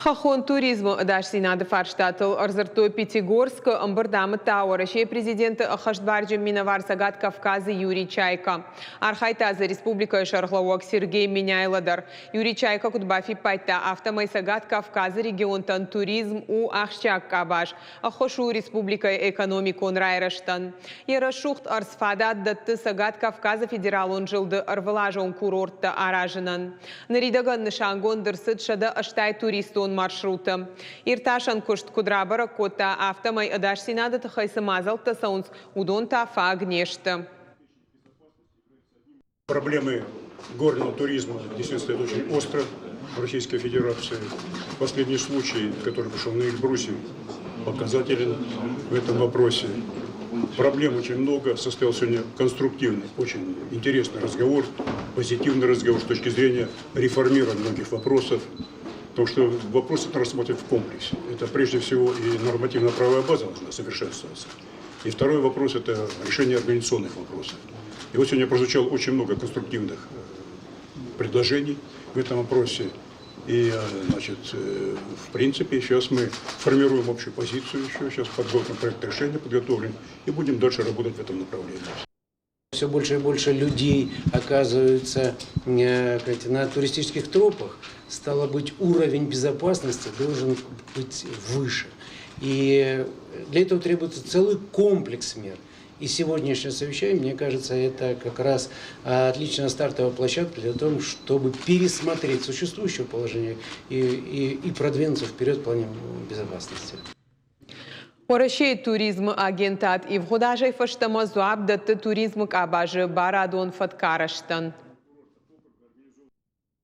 Хахон туризму дашсинады фарштатыл арзыртой Пятигорск Амбардамы Тауа Россия президенты Хашдбарджи Миновар Сагат Кавказа Юрий Чайка. Архайтаза Республика Шархлауак Сергей Миняйладар. Юрий Чайка Кудбафи Пайта Автомай Сагат Кавказа регион тан туризм у Ахшак Кабаш. Ахошу Республика экономикон Райраштан. Ярашухт Арсфадат Датты Сагат Кавказа федерал он жилды Арвалажон курортта Аражинан. Наридаган Нишангон Дырсыт Шада Аштай туристон маршрута. Ирташан кушт кудрабара кота автомай адашсинада тахайса мазалта саунс удонта фаг нешта. Проблемы горного туризма действительно стоят очень остро в Российской Федерации. Последний случай, который пришел на Эльбрусе, показателен в этом вопросе. Проблем очень много. Состоялся сегодня конструктивный, очень интересный разговор, позитивный разговор с точки зрения реформирования многих вопросов. Потому что вопросы надо рассмотреть в комплексе. Это прежде всего и нормативно-правовая база должна совершенствоваться. И второй вопрос – это решение организационных вопросов. И вот сегодня прозвучало очень много конструктивных предложений в этом вопросе. И, значит, в принципе, сейчас мы формируем общую позицию еще, сейчас подготовим проект решения, подготовлен, и будем дальше работать в этом направлении. Все больше и больше людей оказываются на туристических тропах. Стало быть, уровень безопасности должен быть выше. И для этого требуется целый комплекс мер. И сегодняшнее совещание, мне кажется, это как раз отличная стартовая площадка для того, чтобы пересмотреть существующее положение и продвинуться вперед в плане безопасности. Поращей туризм агентат и в годажей фаштама зуабдат туризм кабажи барадон фаткараштан.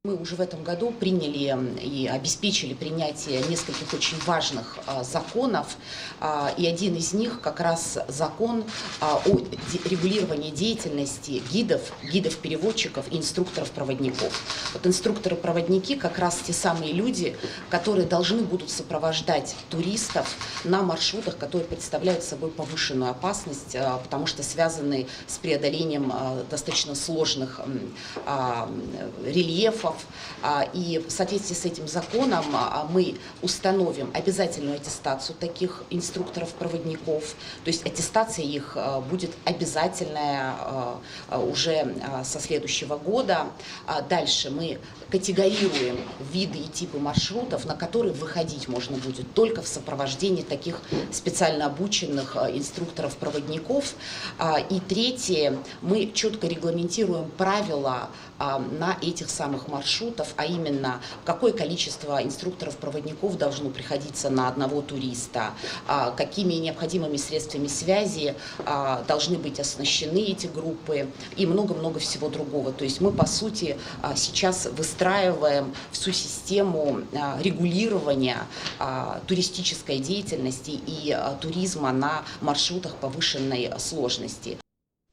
Мы уже в этом году приняли и обеспечили принятие нескольких очень важных законов. И один из них как раз закон о регулировании деятельности гидов-переводчиков и инструкторов-проводников. Вот инструкторы-проводники как раз те самые люди, которые должны будут сопровождать туристов на маршрутах, которые представляют собой повышенную опасность, потому что связаны с преодолением достаточно сложных рельефов. И в соответствии с этим законом мы установим обязательную аттестацию таких инструкторов-проводников. То есть аттестация их будет обязательная уже со следующего года. Дальше мы категорируем виды и типы маршрутов, на которые выходить можно будет только в сопровождении таких специально обученных инструкторов-проводников. И третье, мы четко регламентируем правила на этих самых маршрутах, а именно какое количество инструкторов-проводников должно приходиться на одного туриста, какими необходимыми средствами связи должны быть оснащены эти группы и много-много всего другого. То есть мы, по сути, сейчас выстраиваем всю систему регулирования туристической деятельности и туризма на маршрутах повышенной сложности.